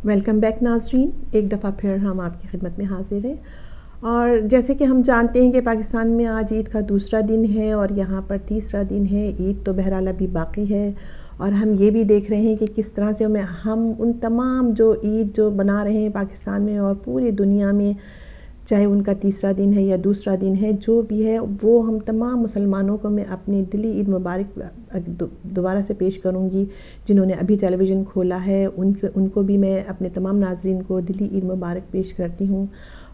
Welcome back ناظرین، ایک دفعہ پھر ہم آپ کی خدمت میں حاضر ہیں۔ اور جیسے کہ ہم جانتے ہیں کہ پاکستان میں آج عید کا دوسرا دن ہے اور یہاں پر تیسرا دن ہے۔ عید تو بہرحال ابھی باقی ہے، اور ہم یہ بھی دیکھ رہے ہیں کہ کس طرح سے ہم ان تمام جو عید جو بنا رہے ہیں پاکستان میں اور پوری دنیا میں، چاہے ان کا تیسرا دن ہے یا دوسرا دن ہے، جو بھی ہے وہ ہم تمام مسلمانوں کو میں اپنی دلی عید مبارک دوبارہ سے پیش کروں گی۔ جنہوں نے ابھی ٹیلی ویژن کھولا ہے ان کو بھی میں اپنے تمام ناظرین کو دلی عید مبارک پیش کرتی ہوں،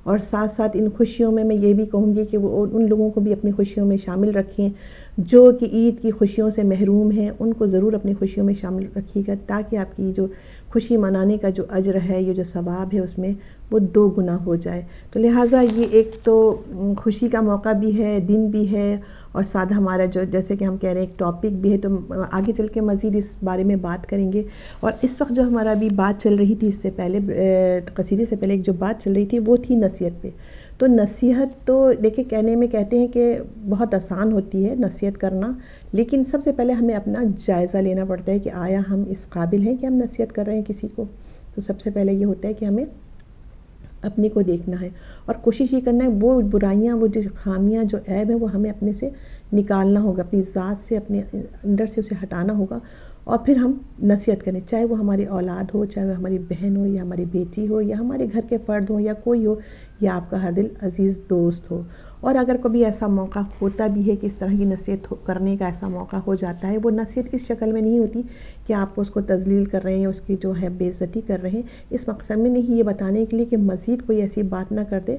اور ساتھ ساتھ ان خوشیوں میں یہ بھی کہوں گی کہ وہ ان لوگوں کو بھی اپنی خوشیوں میں شامل رکھیں جو کہ عید کی خوشیوں سے محروم ہیں۔ ان کو ضرور اپنی خوشیوں میں شامل رکھیے گا، تاکہ آپ کی جو خوشی منانے کا جو اجر ہے، یہ جو ثواب ہے، اس میں وہ 2 گنا ہو جائے۔ تو لہٰذا یہ ایک تو خوشی کا موقع بھی ہے، دن بھی ہے، اور ساتھ ہمارا جو جیسے کہ ہم کہہ رہے ہیں ایک ٹاپک بھی ہے، تو آگے چل کے مزید اس بارے میں بات کریں گے۔ اور اس وقت جو ہمارا ابھی بات چل رہی تھی، اس سے پہلے قصیدے سے پہلے ایک جو بات چل رہی تھی وہ تھی نصیحت پہ۔ تو نصیحت تو دیکھیں کہنے میں کہتے ہیں کہ بہت آسان ہوتی ہے نصیحت کرنا، لیکن سب سے پہلے ہمیں اپنا جائزہ لینا پڑتا ہے کہ آیا ہم اس قابل ہیں کہ ہم نصیحت کر رہے ہیں کسی کو۔ تو سب سے پہلے یہ ہوتا ہے کہ ہمیں اپنے کو دیکھنا ہے اور کوشش یہ کرنا ہے وہ برائیاں، وہ جو خامیاں، جو عیب ہیں، وہ ہمیں اپنے سے نکالنا ہوگا، اپنی ذات سے، اپنے اندر سے اسے ہٹانا ہوگا، اور پھر ہم نصیحت کریں، چاہے وہ ہماری اولاد ہو، چاہے وہ ہماری بہن ہو یا ہماری بیٹی ہو یا ہمارے گھر کے فرد ہوں یا کوئی ہو، یا آپ کا ہر دل عزیز دوست ہو۔ اور اگر کبھی ایسا موقع ہوتا بھی ہے کہ اس طرح کی نصیحت کرنے کا ایسا موقع ہو جاتا ہے، وہ نصیحت اس شکل میں نہیں ہوتی کہ آپ اس کو تذلیل کر رہے ہیں، اس کی جو ہے بے عزتی کر رہے ہیں، اس مقصد میں نہیں، یہ بتانے کے لیے کہ مزید کوئی ایسی بات نہ کر دے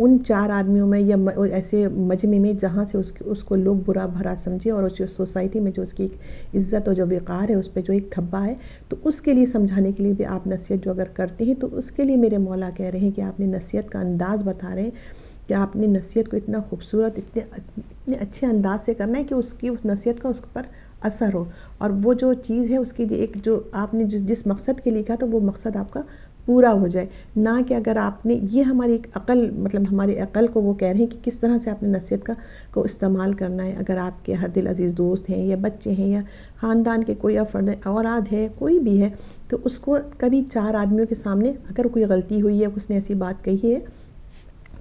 ان 4 آدمیوں میں یا ایسے مجمع میں جہاں سے اس کو لوگ برا بھرا سمجھے، اور اس سوسائٹی میں جو اس کی ایک عزت اور جو وقار ہے اس پہ جو ایک دھبا ہے، تو اس کے لیے سمجھانے کے لیے بھی آپ نصیحت جو اگر کرتے ہیں تو اس کے لیے میرے مولا کہہ رہے ہیں کہ آپ نے نصیحت کا انداز بتا رہے ہیں کہ آپ نے نصیحت کو اتنا خوبصورت، اتنے اچھے انداز سے کرنا ہے کہ اس نصیحت کا اس پر اثر ہو، اور وہ جو چیز ہے اس کی جو آپ نے جس مقصد کے لیے کہا تو وہ مقصد آپ کا پورا ہو جائے، نہ کہ اگر آپ نے یہ ہماری ایک عقل، مطلب ہماری عقل کو وہ کہہ رہے ہیں کہ کس طرح سے آپ نے نصیحت کو استعمال کرنا ہے۔ اگر آپ کے ہر دل عزیز دوست ہیں یا بچے ہیں یا خاندان کے کوئی افراد اوراد ہے، کوئی بھی ہے، تو اس کو کبھی 4 آدمیوں کے سامنے اگر کوئی غلطی ہوئی ہے، اس نے ایسی بات کہی ہے،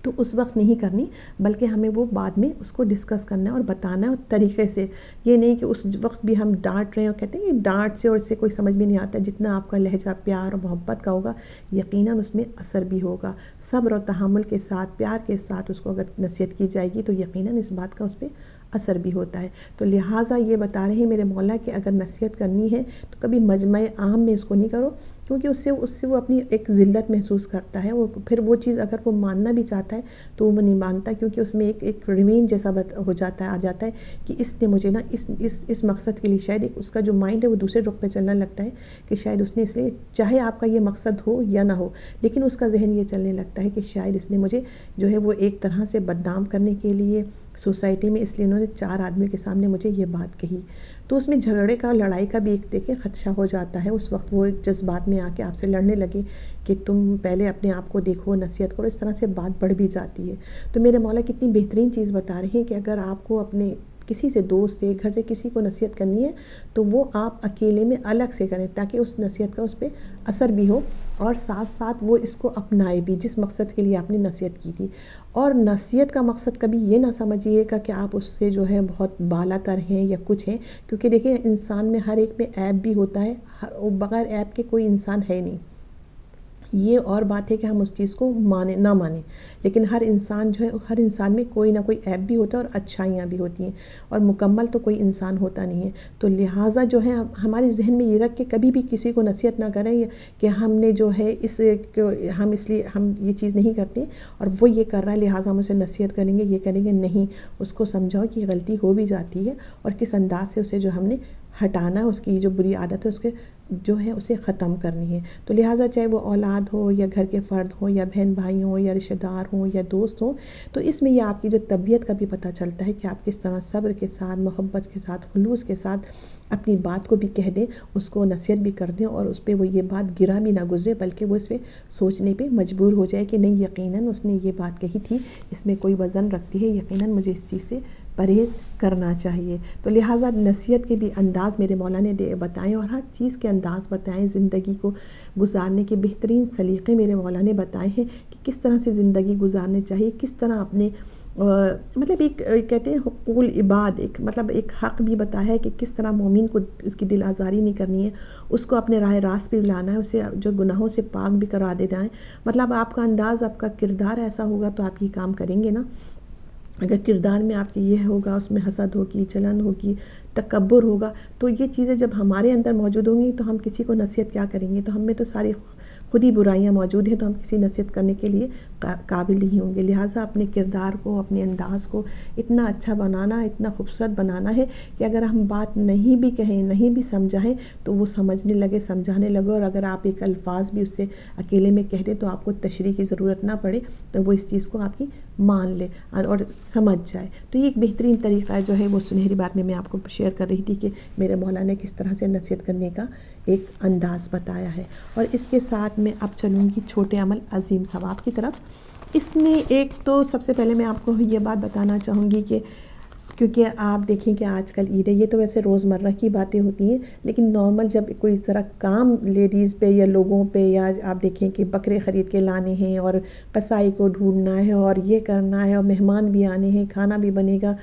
تو اس وقت نہیں کرنی، بلکہ ہمیں وہ بعد میں اس کو ڈسکس کرنا ہے اور بتانا ہے، اور طریقے سے، یہ نہیں کہ اس وقت بھی ہم ڈانٹ رہے ہیں، اور کہتے ہیں کہ ڈانٹ سے اور اس سے کوئی سمجھ بھی نہیں آتا، جتنا آپ کا لہجہ پیار اور محبت کا ہوگا یقیناً اس میں اثر بھی ہوگا۔ صبر اور تحمل کے ساتھ، پیار کے ساتھ اس کو اگر نصیحت کی جائے گی تو یقیناً اس بات کا اس پہ اثر بھی ہوتا ہے۔ تو لہٰذا یہ بتا رہے ہیں میرے مولا کہ اگر نصیحت کرنی ہے تو کبھی مجمع عام میں اس کو نہیں کرو، کیونکہ اس سے وہ اپنی ایک ذلت محسوس کرتا ہے، وہ پھر وہ چیز اگر وہ ماننا بھی چاہتا ہے تو وہ نہیں مانتا، کیونکہ اس میں ایک ریمین جیسا ہو جاتا ہے، آ جاتا ہے کہ اس نے مجھے نا اس مقصد کے لیے، شاید ایک اس کا جو مائنڈ ہے وہ دوسرے رخ پہ چلنے لگتا ہے کہ شاید اس نے اس لیے، چاہے آپ کا یہ مقصد ہو یا نہ ہو، لیکن اس کا ذہن یہ چلنے لگتا ہے کہ شاید اس نے مجھے جو ہے وہ ایک طرح سے بدنام کرنے کے لیے سوسائٹی میں، اس لیے انہوں نے 4 آدمیوں کے سامنے مجھے یہ بات کہی۔ تو اس میں جھگڑے کا، لڑائی کا بھی ایک دیکھیں خدشہ ہو جاتا ہے، اس وقت وہ جذبات میں آ کے آپ سے لڑنے لگے کہ تم پہلے اپنے آپ کو دیکھو، نصیحت کرو، اس طرح سے بات بڑھ بھی جاتی ہے۔ تو میرے مولا کتنی بہترین چیز بتا رہے ہیں کہ اگر آپ کو اپنے کسی سے، دوست سے، گھر سے کسی کو نصیحت کرنی ہے تو وہ آپ اکیلے میں الگ سے کریں، تاکہ اس نصیحت کا اس پہ اثر بھی ہو، اور ساتھ ساتھ وہ اس کو اپنائے بھی جس مقصد کے لیے آپ نے نصیحت کی تھی۔ اور نصیحت کا مقصد کبھی یہ نہ سمجھیے گا کہ آپ اس سے جو ہے بہت بالا تر ہیں یا کچھ ہیں، کیونکہ دیکھیں انسان میں ہر ایک میں عیب بھی ہوتا ہے، بغیر عیب کے کوئی انسان ہے نہیں۔ یہ اور بات ہے کہ ہم اس چیز کو نہ مانیں، لیکن ہر انسان جو ہے، ہر انسان میں کوئی نہ کوئی عیب بھی ہوتا ہے اور اچھائیاں بھی ہوتی ہیں، اور مکمل تو کوئی انسان ہوتا نہیں ہے۔ تو لہٰذا جو ہے ہمارے ذہن میں یہ رکھ کے کبھی بھی کسی کو نصیحت نہ کریں کہ ہم نے جو ہے ہم اس لیے ہم یہ چیز نہیں کرتے اور وہ یہ کر رہا ہے لہٰذا ہم اسے نصیحت کریں گے، یہ کریں گے، نہیں، اس کو سمجھاؤ کہ غلطی ہو بھی جاتی ہے اور کس انداز سے اسے جو ہم نے ہٹانا ہے، اس کی جو بری عادت ہے اس کے جو ہے اسے ختم کرنی ہے۔ تو لہٰذا چاہے وہ اولاد ہو یا گھر کے فرد ہوں یا بہن بھائی ہوں یا رشتہ دار ہوں یا دوست ہوں، تو اس میں یہ آپ کی جو طبیعت کا بھی پتہ چلتا ہے کہ آپ کس طرح صبر کے ساتھ، محبت کے ساتھ، خلوص کے ساتھ اپنی بات کو بھی کہہ دیں، اس کو نصیحت بھی کر دیں، اور اس پہ وہ یہ بات گرا بھی نہ گزرے، بلکہ وہ اس پہ سوچنے پہ مجبور ہو جائے کہ نہیں، یقیناً اس نے یہ بات کہی تھی، اس میں کوئی وزن رکھتی ہے، یقیناً مجھے اس چیز سے پرہیز کرنا چاہیے۔ تو لہٰذا نصیحت کے بھی انداز میرے مولا نے بتائیں اور ہر چیز کے انداز بتائیں، زندگی کو گزارنے کے بہترین سلیقے میرے مولا نے بتائے ہیں کہ کس طرح سے زندگی گزارنی چاہیے، کس طرح اپنے مطلب ایک کہتے ہیں حقوق العباد، ایک مطلب ایک حق بھی بتایا ہے کہ کس طرح مومن کو اس کی دل آزاری نہیں کرنی ہے، اس کو اپنے راہ راست پہ لانا ہے، اسے جو گناہوں سے پاک بھی کرا دینا ہے۔ مطلب آپ کا انداز، آپ کا کردار ایسا ہوگا تو آپ یہ کام کریں گے نا۔ اگر کردار میں آپ کے یہ ہوگا، اس میں حسد ہوگی، چلن ہوگی، تکبر ہوگا، تو یہ چیزیں جب ہمارے اندر موجود ہوں گی تو ہم کسی کو نصیحت کیا کریں گے؟ تو ہم میں تو ساری خود ہی برائیاں موجود ہیں، تو ہم کسی نصیحت کرنے کے لیے قابل نہیں ہوں گے۔ لہٰذا اپنے کردار کو، اپنے انداز کو اتنا اچھا بنانا، اتنا خوبصورت بنانا ہے کہ اگر ہم بات نہیں بھی کہیں، نہیں بھی سمجھائیں تو وہ سمجھنے لگے، سمجھانے لگے، اور اگر آپ ایک الفاظ بھی اس سے اکیلے میں کہہ دیں تو آپ کو تشریح کی ضرورت نہ پڑے، تو وہ اس چیز کو آپ کی مان لے اور سمجھ جائے۔ تو یہ ایک بہترین طریقہ ہے جو ہے وہ سنہری بات میں آپ کو شیئر کر رہی تھی کہ میرے مولا نے کس طرح سے نصیحت کرنے کا ایک انداز بتایا ہے۔ اور اس کے ساتھ میں اب چلوں گی چھوٹے عمل عظیم ثواب کی طرف۔ اس میں ایک تو سب سے پہلے میں آپ کو یہ بات بتانا چاہوں گی کہ کیونکہ آپ دیکھیں کہ آج کل عید ہے، یہ تو ویسے روزمرہ کی باتیں ہوتی ہیں، لیکن نارمل جب کوئی ذرا کام لیڈیز پہ یا لوگوں پہ، یا آپ دیکھیں کہ بکرے خرید کے لانے ہیں اور قصائی کو ڈھونڈنا ہے اور یہ کرنا ہے اور مہمان بھی آنے ہیں، کھانا بھی بنے گا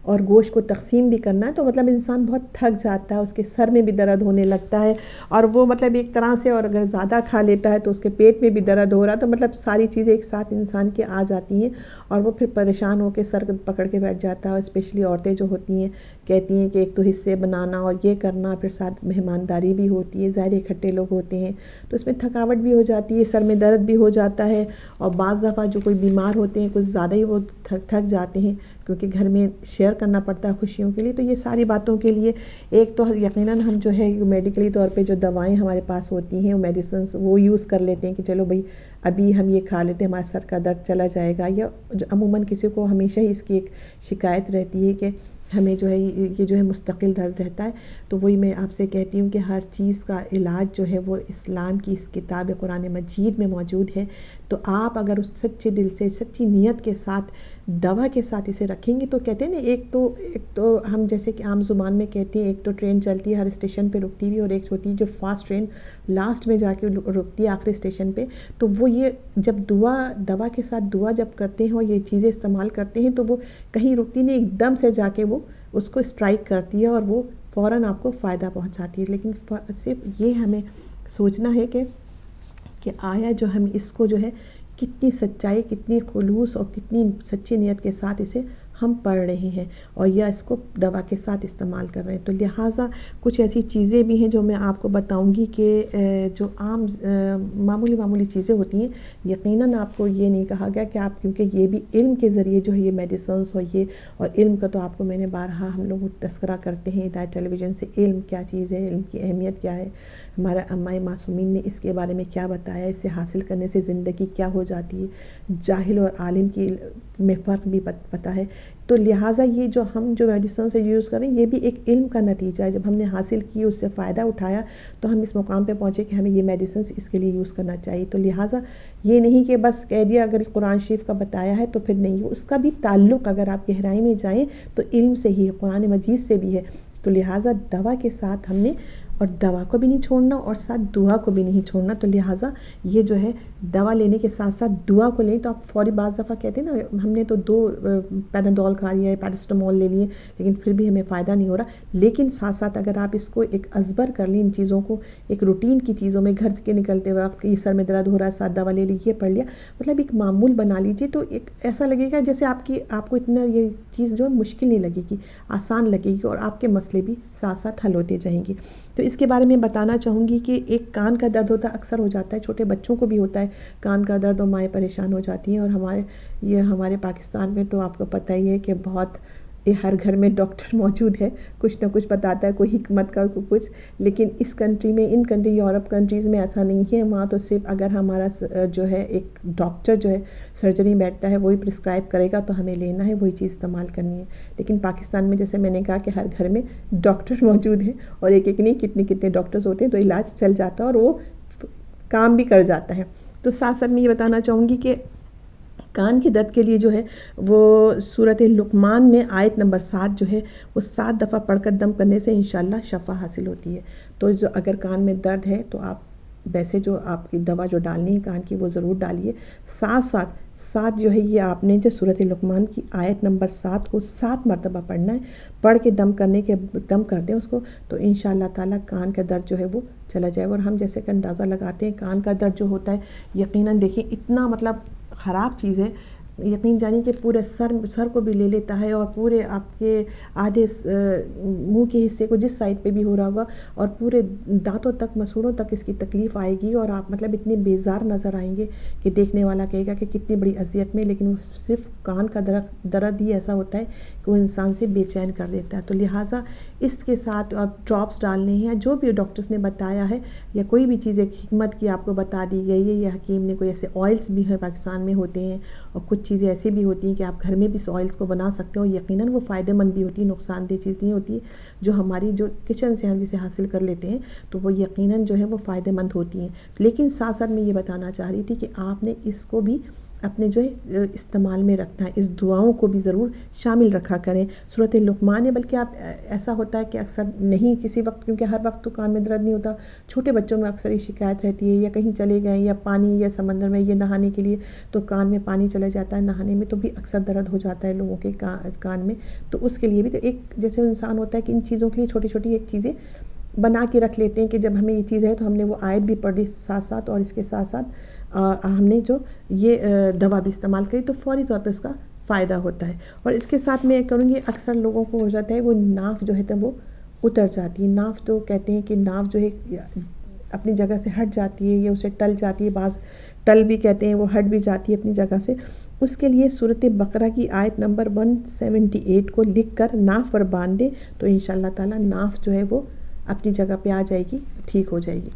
اور گوشت کو تقسیم بھی کرنا ہے، تو مطلب انسان بہت تھک جاتا ہے، اس کے سر میں بھی درد ہونے لگتا ہے، اور وہ مطلب ایک طرح سے، اور اگر زیادہ کھا لیتا ہے تو اس کے پیٹ میں بھی درد ہو رہا ہے، تو مطلب ساری چیزیں ایک ساتھ انسان کے آ جاتی ہیں اور وہ پھر پریشان ہو کے سر پکڑ کے بیٹھ جاتا ہے۔ اور اسپیشلی عورتیں جو ہوتی ہیں کہتی ہیں کہ ایک تو حصے بنانا اور یہ کرنا، پھر ساتھ مہمانداری بھی ہوتی ہے، ظاہر اکٹھے لوگ ہوتے ہیں تو اس میں تھکاوٹ بھی ہو جاتی ہے، سر میں درد بھی ہو جاتا ہے، اور بعض دفعہ جو کوئی بیمار ہوتے ہیں کچھ زیادہ ہی وہ تھک جاتے ہیں کیونکہ گھر میں شیئر کرنا پڑتا ہے خوشیوں کے لیے۔ تو یہ ساری باتوں کے لیے ایک تو یقیناً ہم جو ہے میڈیکلی طور پہ جو دوائیں ہمارے پاس ہوتی ہیں، میڈیسنس، وہ یوز کر لیتے ہیں کہ چلو بھئی ابھی ہم یہ کھا لیتے ہیں، ہمارے سر کا درد چلا جائے گا، یا عموماً کسی کو ہمیشہ ہی اس کی ایک شکایت رہتی ہے کہ ہمیں جو ہے یہ جو ہے مستقل درد رہتا ہے۔ تو وہی میں آپ سے کہتی ہوں کہ ہر چیز کا علاج جو ہے وہ اسلام کی اس کتاب قرآن مجید میں موجود ہے۔ تو آپ اگر اس سچے دل سے، سچی نیت کے ساتھ، دوا کے ساتھ اسے رکھیں گے، تو کہتے ہیں نا ایک تو ہم جیسے کہ عام زبان میں کہتے ہیں، ایک تو ٹرین چلتی ہے ہر اسٹیشن پہ رکتی ہوئی، اور ایک ہوتی ہے جو فاسٹ ٹرین لاسٹ میں جا کے رکتی ہے آخری اسٹیشن پہ۔ تو وہ یہ جب دوا کے ساتھ دعا جب کرتے ہیں اور یہ چیزیں استعمال کرتے ہیں تو وہ کہیں رکتی نہیں، ایک دم سے جا کے وہ اس کو اسٹرائک کرتی ہے اور وہ فوراً آپ کو فائدہ پہنچاتی ہے۔ لیکن صرف یہ ہمیں سوچنا ہے کہ آیا جو ہم اس کو جو ہے کتنی سچائی، کتنی خلوص اور کتنی سچی نیت کے ساتھ اسے ہم پڑھ رہے ہیں، اور یا اس کو دوا کے ساتھ استعمال کر رہے ہیں۔ تو لہٰذا کچھ ایسی چیزیں بھی ہیں جو میں آپ کو بتاؤں گی کہ جو عام معمولی چیزیں ہوتی ہیں، یقیناً آپ کو یہ نہیں کہا گیا کہ آپ، کیونکہ یہ بھی علم کے ذریعے جو ہے یہ میڈیسنس اور علم کا تو آپ کو میں نے بارہا ہم لوگ تذکرہ کرتے ہیں ہدایت ٹیلی ویژن سے، علم کیا چیز ہے، علم کی اہمیت کیا ہے، ہمارا امائے معصومین نے اس کے بارے میں کیا بتایا، اسے حاصل کرنے سے زندگی کیا ہو جاتی ہے، جاہل اور عالم کی میں فرق بھی پتہ ہے۔ تو لہٰذا یہ جو ہم جو میڈیسن سے یوز کریں، یہ بھی ایک علم کا نتیجہ ہے۔ جب ہم نے حاصل کی، اس سے فائدہ اٹھایا، تو ہم اس مقام پہ پہنچے کہ ہمیں یہ میڈیسنس اس کے لیے یوز کرنا چاہیے۔ تو لہٰذا یہ نہیں کہ بس کہہ دیا اگر قرآن شریف کا بتایا ہے تو پھر نہیں، اس کا بھی تعلق اگر آپ گہرائی میں جائیں تو علم سے ہی ہے، قرآن مجید سے بھی ہے۔ تو لہٰذا دوا کے ساتھ ہم نے، اور دوا کو بھی نہیں چھوڑنا اور ساتھ دعا کو بھی نہیں چھوڑنا۔ تو لہٰذا یہ جو ہے دوا لینے کے ساتھ ساتھ دعا کو لیں۔ تو آپ فوری بعض دفعہ کہتے ہیں نا، ہم نے تو 2 پیناڈول کھا لیا ہے، پیراسٹامول لے لیے، لیکن پھر بھی ہمیں فائدہ نہیں ہو رہا۔ لیکن ساتھ ساتھ اگر آپ اس کو ایک ازبر کر لیں، ان چیزوں کو ایک روٹین کی چیزوں میں، گھر کے نکلتے وقت یہ سر میں درد ہو رہا ہے، ساتھ دوا لے لیجیے، پڑھ لیا، مطلب ایک معمول بنا لیجیے، تو ایک ایسا لگے گا جیسے آپ کو اتنا یہ چیز جو ہے مشکل نہیں لگے گی، آسان لگے گی، اور آپ کے مسئلے بھی ساتھ ساتھ حل ہوتے جائیں گے۔ تو اس کے بارے میں بتانا چاہوں گی کہ ایک کان کا درد ہوتا ہے، اکثر ہو جاتا ہے، چھوٹے بچوں کو بھی ہوتا ہے کان کا درد، اور مائیں پریشان ہو جاتی ہیں۔ اور ہمارے پاکنستان میں تو آپ کو پتہ ہی ہے کہ بہت ہر گھر میں ڈاکٹر موجود ہے، کچھ نہ کچھ بتاتا ہے، کوئی حکمت کا کچھ۔ لیکن اس کنٹری میں، ان کنٹری یورپ کنٹریز میں ایسا نہیں ہے، وہاں تو صرف اگر ہمارا جو ہے ایک ڈاکٹر جو ہے سرجری بیٹھتا ہے وہی پرسکرائب کرے گا تو ہمیں لینا ہے، وہی چیز استعمال کرنی ہے۔ لیکن پاکستان میں جیسے میں نے کہا کہ ہر گھر میں ڈاکٹر موجود ہیں، اور ایک نہیں کتنے ڈاکٹرز ہوتے ہیں، تو علاج چل جاتا ہے اور وہ کام بھی کر جاتا ہے۔ تو ساتھ ساتھ میں یہ بتانا چاہوں گی کہ کان کے درد کے لیے جو ہے وہ سورۃ لقمان میں آیت نمبر 7 جو ہے وہ 7 دفعہ پڑھ کر دم کرنے سے انشاءاللہ شفا حاصل ہوتی ہے. تو جو اگر کان میں درد ہے تو آپ ویسے جو آپ کی دوا جو ڈالنی ہے کان کی وہ ضرور ڈالیے. ساتھ جو ہے یہ آپ نے جو سورۃ لقمان کی آیت نمبر 7 کو 7 مرتبہ پڑھنا ہے. پڑھ کے دم کر دیں اس کو تو انشاءاللہ تعالیٰ کان کا درد جو ہے وہ چلا جائے گا. اور ہم جیسے کہ اندازہ لگاتے ہیں کان کا درد جو ہوتا ہے یقیناً دیکھیں اتنا مطلب خراب چیز ہے. یقین جانی کہ پورے سر کو بھی لے لیتا ہے اور پورے آپ کے آدھے منہ کے حصے کو جس سائڈ پہ بھی ہو رہا ہوگا اور پورے دانتوں تک مسوڑوں تک اس کی تکلیف آئے گی اور آپ مطلب اتنے بیزار نظر آئیں گے کہ دیکھنے والا کہے گا کہ کتنی بڑی اذیت میں. لیکن وہ صرف کان کا درد ہی ایسا ہوتا ہے کہ وہ انسان سے بے چین کر دیتا ہے. تو لہٰذا اس کے ساتھ آپ ڈراپس ڈالنے ہیں جو بھی ڈاکٹرز نے بتایا ہے یا کوئی بھی چیز ایک حکمت کی آپ کو بتا دی گئی ہے یا حکیم نے کوئی ایسے آئلس بھی ہے پاکستان میں ہوتے ہیں اور کچھ چیزیں ایسی بھی ہوتی ہیں کہ آپ گھر میں بھی اس آئلس کو بنا سکتے ہو. یقیناً وہ فائدہ مند بھی ہوتی ہے, نقصان دہ چیز نہیں ہوتی. جو ہماری جو کچن سے ہم جسے حاصل کر لیتے ہیں تو وہ یقیناً جو ہے وہ فائدہ مند ہوتی ہیں. لیکن ساتھ ساتھ میں یہ بتانا چاہ رہی تھی کہ آپ نے اس کو بھی اپنے جو ہے استعمال میں رکھنا ہے. اس دعاؤں کو بھی ضرور شامل رکھا کریں. سورۃ لقمان ہے بلکہ آپ ایسا ہوتا ہے کہ اکثر نہیں کسی وقت, کیونکہ ہر وقت تو کان میں درد نہیں ہوتا. چھوٹے بچوں میں اکثر یہ شکایت رہتی ہے یا کہیں چلے گئے یا پانی یا سمندر میں یہ نہانے کے لیے تو کان میں پانی چلا جاتا ہے نہانے میں تو بھی اکثر درد ہو جاتا ہے لوگوں کے کان میں. تو اس کے لیے بھی تو ایک جیسے انسان ہوتا ہے کہ ان چیزوں کے لیے چھوٹی چھوٹی ایک چیزیں بنا کے رکھ لیتے ہیں کہ جب ہمیں یہ چیز ہے تو ہم نے وہ آیت بھی پڑھ لی ساتھ ساتھ اور اس کے ساتھ ساتھ ہم نے جو یہ دوا بھی استعمال کری تو فوری طور پہ اس کا فائدہ ہوتا ہے. اور اس کے ساتھ میں کروں گی اکثر لوگوں کو ہو جاتا ہے وہ ناف جو ہے تو وہ اتر جاتی ہے. ناف تو کہتے ہیں کہ ناف جو ہے اپنی جگہ سے ہٹ جاتی ہے یا اسے ٹل جاتی ہے, بعض ٹل بھی کہتے ہیں وہ ہٹ بھی جاتی ہے اپنی جگہ سے. اس کے لیے سورۃ بقرہ کی آیت نمبر 178 کو لکھ کر ناف پر باندھ دیں تو انشاءاللہ تعالیٰ ناف جو ہے وہ اپنی جگہ پہ آ جائے گی, ٹھیک ہو جائے گی.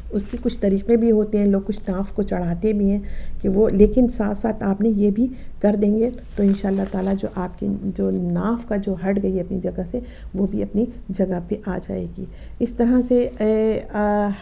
اس کے کچھ طریقے بھی ہوتے ہیں, لوگ کچھ ناف کو چڑھاتے بھی ہیں کہ وہ, لیکن ساتھ ساتھ آپ نے یہ بھی کر دیں گے تو انشاءاللہ تعالیٰ جو آپ کی جو ناف کا جو ہٹ گئی اپنی جگہ سے وہ بھی اپنی جگہ پہ آ جائے گی. اس طرح سے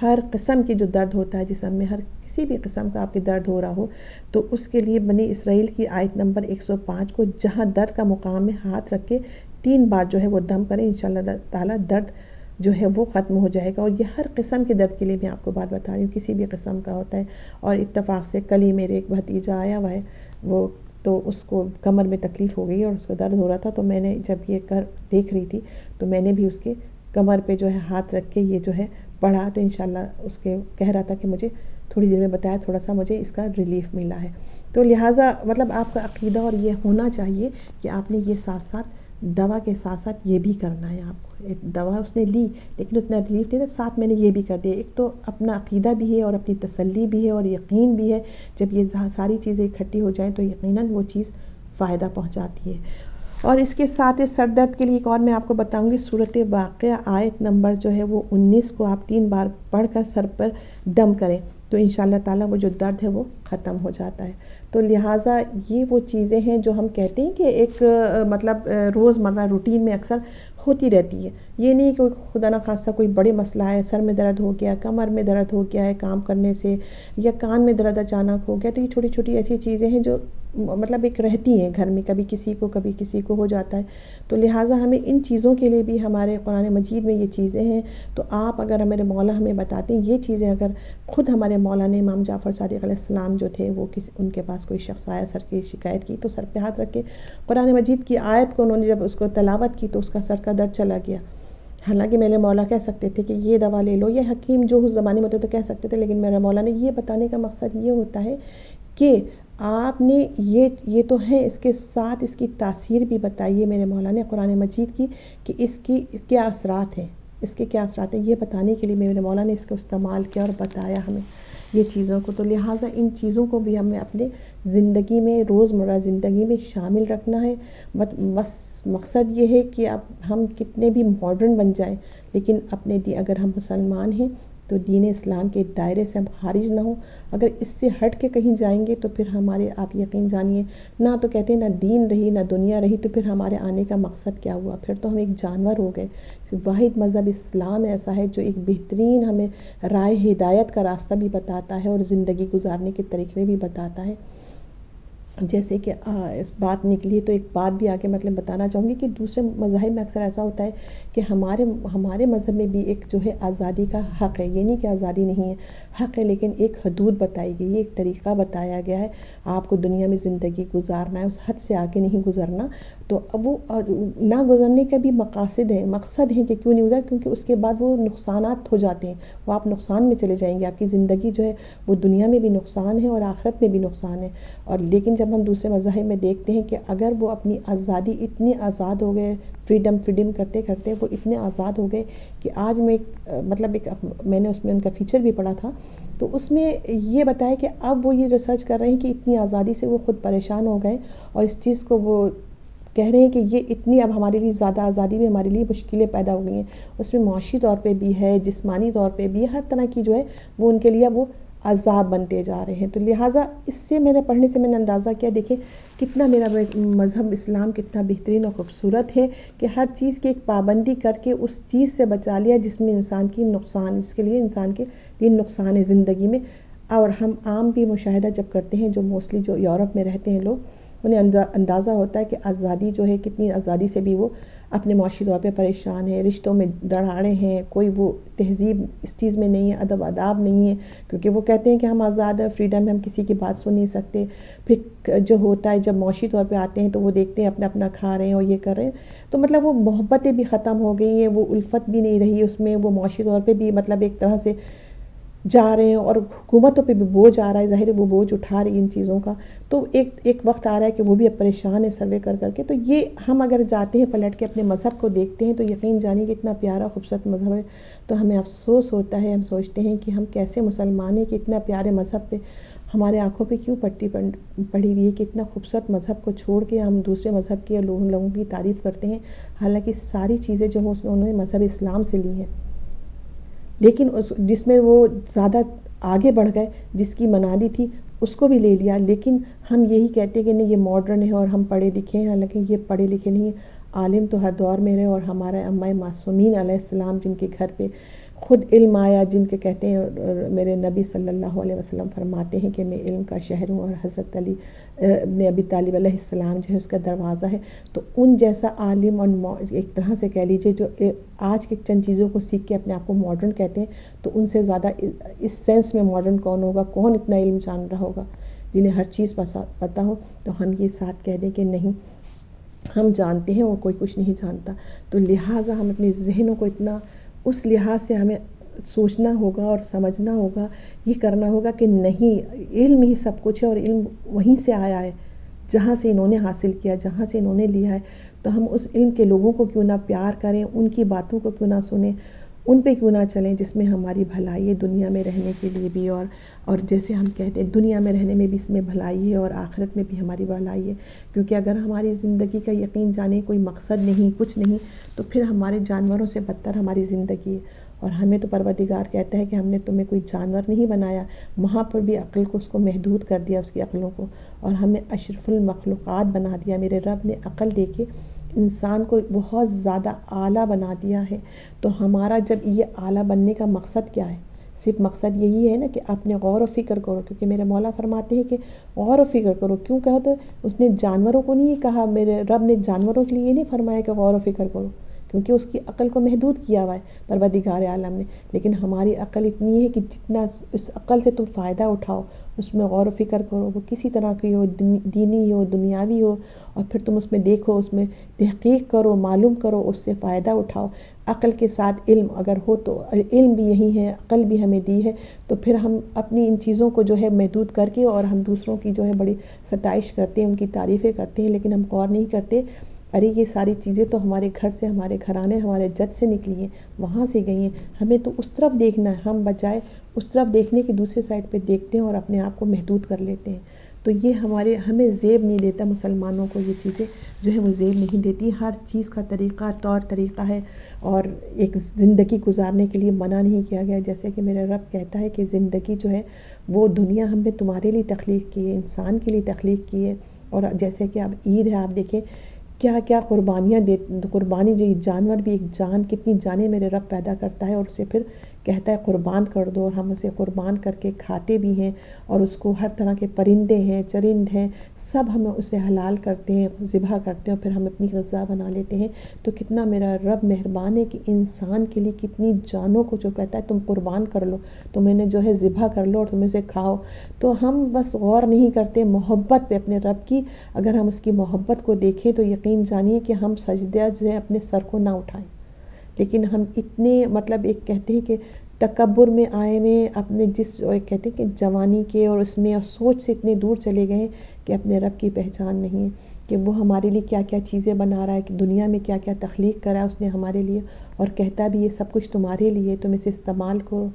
ہر قسم کی جو درد ہوتا ہے جسم میں, ہر کسی بھی قسم کا آپ کے درد ہو رہا ہو تو اس کے لیے بنی اسرائیل کی آیت نمبر 105 کو جہاں درد کا مقام میں ہاتھ رکھ کے 3 بار جو ہے وہ دم کریں, انشاءاللہ تعالیٰ درد جو ہے وہ ختم ہو جائے گا. اور یہ ہر قسم کے درد کے لیے میں آپ کو بات بتا رہی ہوں, کسی بھی قسم کا ہوتا ہے. اور اتفاق سے کل ہی میرے ایک بھتیجا آیا ہوا ہے, وہ تو اس کو کمر میں تکلیف ہو گئی اور اس کو درد ہو رہا تھا, تو میں نے جب یہ دیکھ رہی تھی تو میں نے بھی اس کے کمر پہ جو ہے ہاتھ رکھ کے یہ جو ہے پڑھا تو انشاءاللہ اس کے کہہ رہا تھا کہ مجھے تھوڑی دیر میں بتایا تھوڑا سا مجھے اس کا ریلیف ملا ہے. تو لہٰذا مطلب آپ کا عقیدہ اور یہ ہونا چاہیے کہ آپ نے یہ ساتھ ساتھ دوا کے ساتھ ساتھ یہ بھی کرنا ہے. آپ کو ایک دوا اس نے لی لیکن اتنا ریلیف نہیں تھا, ساتھ میں نے یہ بھی کر دیا. ایک تو اپنا عقیدہ بھی ہے اور اپنی تسلی بھی ہے اور یقین بھی ہے, جب یہ ساری چیزیں اکٹھی ہو جائیں تو یقیناً وہ چیز فائدہ پہنچاتی ہے. اور اس کے ساتھ سر درد کے لیے ایک اور میں آپ کو بتاؤں گی, سورۃ واقعہ آیت نمبر جو ہے وہ 19 کو آپ 3 بار پڑھ کر سر پر دم کریں تو انشاءاللہ تعالیٰ وہ جو درد ہے وہ ختم ہو جاتا ہے. تو لہٰذا یہ وہ چیزیں ہیں جو ہم کہتے ہیں کہ ایک مطلب روزمرہ روٹین میں اکثر ہوتی رہتی ہے. یہ نہیں کہ خدا نہ خاصہ کوئی بڑے مسئلہ ہے, سر میں درد ہو گیا, کمر میں درد ہو گیا ہے کام کرنے سے, یا کان میں درد اچانک ہو گیا, تو یہ چھوٹی چھوٹی ایسی چیزیں ہیں جو مطلب ایک رہتی ہیں گھر میں, کبھی کسی کو ہو جاتا ہے. تو لہٰذا ہمیں ان چیزوں کے لیے بھی ہمارے قرآن مجید میں یہ چیزیں ہیں. تو آپ اگر ہمارے مولا ہمیں بتاتے ہیں یہ چیزیں, اگر خود ہمارے مولا نے امام جعفر صادق علیہ السلام جو تھے وہ ان کے پاس کوئی شخص آیا سر کی شکایت کی تو سر پہ ہاتھ رکھ کے قرآن مجید کی آیت کو انہوں نے جب اس کو تلاوت کی تو اس کا سر کا درد چلا گیا. حالانکہ میرے مولا کہہ سکتے تھے کہ یہ دوا لے لو, یا حکیم جو اس زمانے میں ہوتے تو کہہ سکتے تھے, لیکن میرے مولا نے یہ بتانے کا مقصد یہ ہوتا ہے کہ آپ نے یہ تو ہے, اس کے ساتھ اس کی تاثیر بھی بتائیے میرے مولا نے قرآن مجید کی کہ اس کی کیا اثرات ہیں, یہ بتانے کے لیے میرے مولا نے اس کو استعمال کیا اور بتایا ہمیں یہ چیزوں کو. تو لہٰذا ان چیزوں کو بھی ہمیں اپنے زندگی میں, روزمرہ زندگی میں شامل رکھنا ہے. بس مقصد یہ ہے کہ اب ہم کتنے بھی ماڈرن بن جائیں لیکن اپنے اگر ہم مسلمان ہیں تو دین اسلام کے دائرے سے ہم خارج نہ ہوں. اگر اس سے ہٹ کے کہیں جائیں گے تو پھر ہمارے, آپ یقین جانیے, نہ تو کہتے ہیں نہ دین رہی نہ دنیا رہی, تو پھر ہمارے آنے کا مقصد کیا ہوا, پھر تو ہم ایک جانور ہو گئے. واحد مذہب اسلام ایسا ہے جو ایک بہترین ہمیں راہ ہدایت کا راستہ بھی بتاتا ہے اور زندگی گزارنے کے طریقے بھی بتاتا ہے. جیسے کہ اس بات نکلی تو ایک بات بھی آگے مطلب بتانا چاہوں گی کہ دوسرے مذاہب میں اکثر ایسا ہوتا ہے کہ ہمارے مذہب میں بھی ایک جو ہے آزادی کا حق ہے، یہ نہیں کہ آزادی نہیں ہے، حق ہے، لیکن ایک حدود بتائی گئی ہے، ایک طریقہ بتایا گیا ہے، آپ کو دنیا میں زندگی گزارنا ہے، اس حد سے آگے نہیں گزرنا۔ تو اب وہ نہ گزرنے کا بھی مقصد ہیں کہ کیوں نہیں گزر، کیونکہ اس کے بعد وہ نقصانات ہو جاتے ہیں، وہ آپ نقصان میں چلے جائیں گے، آپ کی زندگی جو ہے وہ دنیا میں بھی نقصان ہے اور آخرت میں بھی نقصان ہے۔ اور لیکن جب ہم دوسرے مذاہب میں دیکھتے ہیں کہ اگر وہ اپنی آزادی اتنے آزاد ہو گئے، فریڈم کرتے کرتے وہ اتنے آزاد ہو گئے کہ آج میں نے اس میں ان کا فیچر بھی پڑھا تھا، تو اس میں یہ بتایا کہ اب وہ یہ ریسرچ کر رہے ہیں کہ اتنی آزادی سے وہ خود پریشان ہو گئے، اور اس چیز کو وہ کہہ رہے ہیں کہ یہ اتنی اب ہمارے لیے زیادہ آزادی میں ہمارے لیے مشکلیں پیدا ہو گئی ہیں، اس میں معاشی طور پہ بھی ہے، جسمانی طور پہ بھی، ہر طرح کی جو ہے وہ ان کے لیے وہ عذاب بنتے جا رہے ہیں۔ تو لہٰذا اس سے میں نے پڑھنے سے میں نے اندازہ کیا، دیکھیں کتنا میرا مذہب اسلام کتنا بہترین اور خوبصورت ہے کہ ہر چیز کی ایک پابندی کر کے اس چیز سے بچا لیا جس میں انسان کی نقصان، جس کے لیے انسان کے لیے نقصان ہے زندگی میں۔ اور ہم عام بھی مشاہدہ جب کرتے ہیں، جو موسٹلی جو یورپ میں رہتے ہیں لوگ، انہیں اندازہ ہوتا ہے کہ آزادی جو ہے کتنی آزادی سے بھی وہ اپنے معاشی طور پہ پریشان ہے، رشتوں میں دراڑے ہیں، کوئی وہ تہذیب اس چیز میں نہیں ہے، ادب آداب نہیں ہے، کیونکہ وہ کہتے ہیں کہ ہم آزاد ہیں، فریڈم ہے، ہم کسی کی بات سن نہیں سکتے۔ پھر جو ہوتا ہے جب معاشی طور پہ آتے ہیں تو وہ دیکھتے ہیں اپنا اپنا کھا رہے ہیں اور یہ کر رہے ہیں، تو مطلب وہ محبتیں بھی ختم ہو گئی ہیں، وہ الفت بھی نہیں رہی اس میں، وہ معاشی طور پہ بھی مطلب ایک طرح سے جا رہے ہیں، اور حکومتوں پہ بھی بوجھ آ رہا ہے، ظاہر ہے وہ بوجھ اٹھا رہی ان چیزوں کا۔ تو ایک وقت آ رہا ہے کہ وہ بھی اب پریشان ہے سروے کر کے۔ تو یہ ہم اگر جاتے ہیں پلٹ کے اپنے مذہب کو دیکھتے ہیں تو یقین جانیں کہ اتنا پیارا خوبصورت مذہب ہے، تو ہمیں افسوس ہوتا ہے، ہم سوچتے ہیں کہ ہم کیسے مسلمان ہیں کہ اتنا پیارے مذہب پہ ہمارے آنکھوں پہ کیوں پٹی پڑی ہوئی ہے کہ اتنا خوبصورت مذہب کو چھوڑ کے ہم دوسرے مذہب کے لوگوں کی تعریف کرتے ہیں، حالانکہ ساری چیزیں جو انہوں نے مذہب اسلام سے لی ہیں، لیکن جس میں وہ زیادہ آگے بڑھ گئے، جس کی منادی تھی اس کو بھی لے لیا۔ لیکن ہم یہی کہتے ہیں کہ نہیں یہ ماڈرن ہے اور ہم پڑھے لکھے ہیں، حالانکہ یہ پڑھے لکھے نہیں ہیں، عالم تو ہر دور میں رہے، اور ہمارے اماء معصومین علیہ السلام جن کے گھر پہ خود علم آیا، جن کے کہتے ہیں میرے نبی صلی اللہ علیہ وسلم فرماتے ہیں کہ میں علم کا شہر ہوں، اور حضرت علی ابن ابی طالب علیہ السلام جو ہے اس کا دروازہ ہے۔ تو ان جیسا عالم اور ایک طرح سے کہہ لیجئے جو آج کے چند چیزوں کو سیکھ کے اپنے آپ کو ماڈرن کہتے ہیں، تو ان سے زیادہ اس سینس میں ماڈرن کون ہوگا، کون اتنا علم جان رہا ہوگا، جنہیں ہر چیز پتہ ہو۔ تو ہم یہ ساتھ کہہ دیں کہ نہیں، ہم جانتے ہیں اور کوئی کچھ نہیں جانتا، تو لہٰذا ہم اپنے ذہنوں کو اتنا اس لحاظ سے ہمیں سوچنا ہوگا اور سمجھنا ہوگا، یہ کرنا ہوگا کہ نہیں، علم ہی سب کچھ ہے، اور علم وہیں سے آیا ہے جہاں سے انہوں نے حاصل کیا، جہاں سے انہوں نے لیا ہے۔ تو ہم اس علم کے لوگوں کو کیوں نہ پیار کریں، ان کی باتوں کو کیوں نہ سنیں، ان پہ کیوں نہ چلیں جس میں ہماری بھلائی ہے دنیا میں رہنے کے لیے بھی، اور جیسے ہم کہتے ہیں دنیا میں رہنے میں بھی اس میں بھلائی ہے اور آخرت میں بھی ہماری بھلائی ہے، کیونکہ اگر ہماری زندگی کا یقین جانے کوئی مقصد نہیں، کچھ نہیں، تو پھر ہمارے جانوروں سے بدتر ہماری زندگی ہے۔ اور ہمیں تو پروردگار کہتا ہے کہ ہم نے تمہیں کوئی جانور نہیں بنایا، وہاں پر بھی عقل کو اس کو محدود کر دیا، اس کی عقلوں کو، اور ہمیں اشرف المخلوقات بنا دیا۔ میرے رب نے عقل دے کے انسان کو بہت زیادہ اعلیٰ بنا دیا ہے۔ تو ہمارا جب یہ اعلیٰ بننے کا مقصد کیا ہے؟ صرف مقصد یہی ہے نا کہ اپنے غور و فکر کرو، کیونکہ میرے مولا فرماتے ہیں کہ غور و فکر کرو۔ کیوں کہا؟ تو اس نے جانوروں کو نہیں کہا، میرے رب نے جانوروں کے لیے نہیں فرمایا کہ غور و فکر کرو، کیونکہ اس کی عقل کو محدود کیا ہوا ہے پروردگار عالم نے۔ لیکن ہماری عقل اتنی ہے کہ جتنا اس عقل سے تم فائدہ اٹھاؤ، اس میں غور و فکر کرو، وہ کسی طرح کی ہو، دینی ہو، دنیاوی ہو، اور پھر تم اس میں دیکھو، اس میں تحقیق کرو، معلوم کرو، اس سے فائدہ اٹھاؤ۔ عقل کے ساتھ علم اگر ہو تو علم بھی یہی ہے، عقل بھی ہمیں دی ہے، تو پھر ہم اپنی ان چیزوں کو جو ہے محدود کر کے، اور ہم دوسروں کی جو ہے بڑی ستائش کرتے ہیں، ان کی تعریفیں کرتے ہیں، لیکن ہم غور نہیں کرتے ارے یہ ساری چیزیں تو ہمارے گھر سے، ہمارے گھرانے، ہمارے جد سے نکلی ہیں، وہاں سے گئی ہیں، ہمیں تو اس طرف دیکھنا ہے۔ ہم بجائے اس طرف دیکھنے کے دوسرے سائڈ پہ دیکھتے ہیں اور اپنے آپ کو محدود کر لیتے ہیں۔ تو یہ ہمیں زیب نہیں دیتا، مسلمانوں کو یہ چیزیں جو ہے وہ زیب نہیں دیتی۔ ہر چیز کا طریقہ، طور طریقہ ہے، اور ایک زندگی گزارنے کے لیے منع نہیں کیا گیا۔ جیسے کہ میرا رب کہتا ہے کہ زندگی جو ہے وہ دنیا ہم نے تمہارے لیے تخلیق کی ہے، انسان کے لیے تخلیق کی ہے۔ اور جیسے کہ اب عید ہے، آپ دیکھیں کیا کیا قربانی جو جانور بھی ایک جان، کتنی جانیں میرے رب پیدا کرتا ہے، اور اسے پھر کہتا ہے قربان کر دو، اور ہم اسے قربان کر کے کھاتے بھی ہیں، اور اس کو ہر طرح کے پرندے ہیں، چرند ہیں، سب ہم اسے حلال کرتے ہیں، ذبح کرتے ہیں، اور پھر ہم اپنی غذا بنا لیتے ہیں۔ تو کتنا میرا رب مہربان ہے کہ انسان کے لیے کتنی جانوں کو جو کہتا ہے تم قربان کر لو، تم انہیں جو ہے ذبح کر لو اور تم اسے کھاؤ۔ تو ہم بس غور نہیں کرتے محبت پہ اپنے رب کی، اگر ہم اس کی محبت کو دیکھیں تو یقین جانیے کہ ہم سجدہ جو ہے اپنے سر کو نہ اٹھائیں، لیکن ہم اتنے مطلب ایک کہتے ہیں کہ تکبر میں آئے میں اپنے کہتے ہیں کہ جوانی کے اور اس میں اور سوچ سے اتنے دور چلے گئے کہ اپنے رب کی پہچان نہیں ہے کہ وہ ہمارے لیے کیا کیا چیزیں بنا رہا ہے، کہ دنیا میں کیا کیا تخلیق کرا ہے اس نے ہمارے لیے، اور کہتا بھی یہ سب کچھ تمہارے لیے، تم اسے استعمال کرو،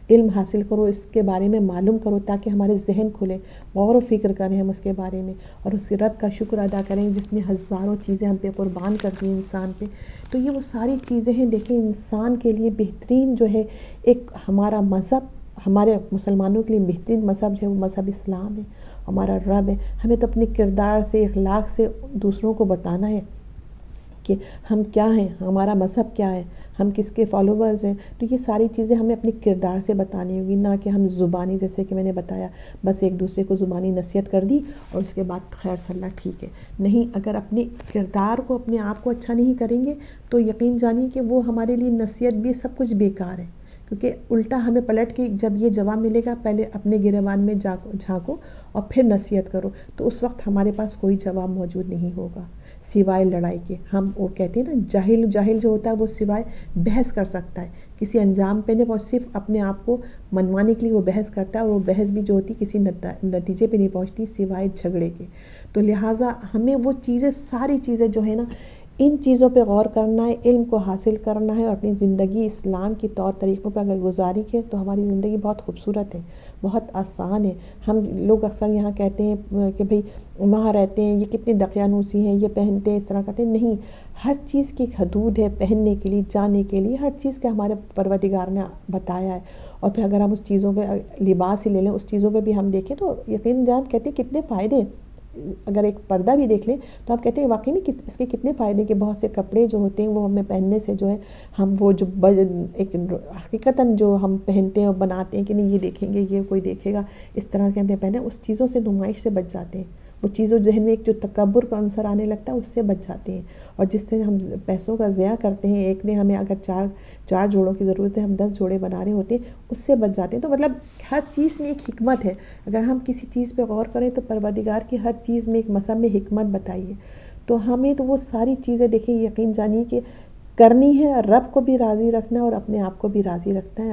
علم حاصل کرو، اس کے بارے میں معلوم کرو تاکہ ہمارے ذہن کھلے، غور و فکر کریں ہم اس کے بارے میں، اور اس رب کا شکر ادا کریں جس نے ہزاروں چیزیں ہم پہ قربان کر دی انسان پہ۔ تو یہ وہ ساری چیزیں ہیں، دیکھیں انسان کے لیے بہترین جو ہے ایک ہمارا مذہب، ہمارے مسلمانوں کے لیے بہترین مذہب جو ہے وہ مذہب اسلام ہے، ہمارا رب ہے۔ ہمیں تو اپنے کردار سے، اخلاق سے دوسروں کو بتانا ہے کہ ہم کیا ہیں، ہمارا مذہب کیا ہے، ہم کس کے فالوورز ہیں۔ تو یہ ساری چیزیں ہمیں اپنے کردار سے بتانی ہوگی، نہ کہ ہم زبانی، جیسے کہ میں نے بتایا، بس ایک دوسرے کو زبانی نصیحت کر دی اور اس کے بعد خیر صلی اللہ ٹھیک ہے۔ نہیں، اگر اپنے کردار کو، اپنے آپ کو اچھا نہیں کریں گے تو یقین جانیے کہ وہ ہمارے لیے نصیحت بھی سب کچھ بیکار ہے، کیونکہ الٹا ہمیں پلٹ کے جب یہ جواب ملے گا، پہلے اپنے گریبان میں جھانکو اور پھر نصیحت کرو، تو اس وقت ہمارے پاس کوئی جواب موجود نہیں ہوگا سوائے لڑائی کے۔ ہم وہ کہتے ہیں نا، جاہل جو ہوتا ہے وہ سوائے بحث کر سکتا ہے، کسی انجام پہ نہیں، صرف اپنے آپ کو منوانے کے لیے وہ بحث کرتا ہے، اور وہ بحث بھی جو ہوتی کسی نتیجے پہ نہیں پہنچتی سوائے جھگڑے کے۔ تو لہٰذا ہمیں وہ چیزیں، ساری چیزیں جو ہے نا، ان چیزوں پہ غور کرنا ہے، علم کو حاصل کرنا ہے، اور اپنی زندگی اسلام کی طور طریقوں پہ اگر گزاری ہے تو ہماری زندگی بہت خوبصورت ہے، بہت آسان ہے۔ ہم لوگ اکثر یہاں کہتے ہیں کہ بھئی وہاں رہتے ہیں، یہ کتنے دقیانوسی ہیں، یہ پہنتے ہیں، اس طرح کرتے ہیں۔ نہیں، ہر چیز کی ایک حدود ہے، پہننے کے لیے، جانے کے لیے، ہر چیز کا ہمارے پروردگار نے بتایا ہے۔ اور پھر اگر ہم اس چیزوں پہ لباس ہی لے لیں، اس چیزوں پہ بھی ہم دیکھیں تو یقین جان کہتے ہیں کتنے فائدے ہیں۔ اگر ایک پردہ بھی دیکھ لیں تو آپ کہتے ہیں واقعی نہیں کہ اس کے کتنے فائدے، کہ بہت سے کپڑے جو ہوتے ہیں وہ ہمیں پہننے سے جو ہے ہم وہ جو ایک حقیقتاً جو ہم پہنتے ہیں اور بناتے ہیں کہ نہیں یہ دیکھیں گے، یہ کوئی دیکھے گا، اس طرح کے ہم نے پہنے، اس چیزوں سے نمائش سے بچ جاتے ہیں، وہ چیزوں ذہن میں ایک جو تکبر کا عنصر آنے لگتا ہے اس سے بچ جاتے ہیں۔ اور جس سے ہم پیسوں کا ضیاع کرتے ہیں، ایک نے ہمیں اگر چار جوڑوں کی ضرورت ہے، ہم 10 جوڑے بنا رہے ہوتے ہیں، اس سے بچ جاتے ہیں۔ تو مطلب ہر چیز میں ایک حکمت ہے، اگر ہم کسی چیز پہ غور کریں تو پروردگار کی ہر چیز میں ایک مذہب میں حکمت بتائی ہے۔ تو ہمیں تو وہ ساری چیزیں دیکھیں، یقین جانیے کہ کرنی ہے، رب کو بھی راضی رکھنا ہے اور اپنے آپ کو بھی راضی رکھنا ہے،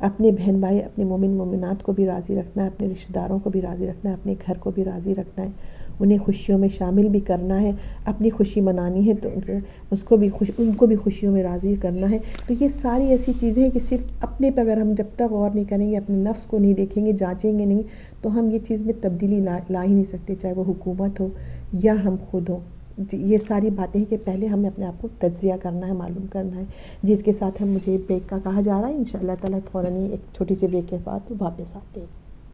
اپنے بہن بھائی، اپنے مومن مومنات کو بھی راضی رکھنا ہے، اپنے رشتہ داروں کو بھی راضی رکھنا ہے، اپنے گھر کو بھی راضی رکھنا ہے، انہیں خوشیوں میں شامل بھی کرنا ہے، اپنی خوشی منانی ہے تو ان کو بھی خوشیوں میں راضی کرنا ہے۔ تو یہ ساری ایسی چیزیں ہیں کہ صرف اپنے پہ اگر ہم جب تک غور نہیں کریں گے، اپنے نفس کو نہیں دیکھیں گے، جانچیں گے نہیں، تو ہم یہ چیز میں تبدیلی لا ہی نہیں سکتے، چاہے وہ حکومت ہو یا ہم خود ہوں۔ یہ ساری باتیں ہیں کہ پہلے ہمیں اپنے آپ کو تجزیہ کرنا ہے، معلوم کرنا ہے، جس کے ساتھ مجھے بریک کا کہا جا رہا ہے۔ انشاءاللہ تعالیٰ فوراً ایک چھوٹی سی بریک کے بعد واپس آتے ہیں۔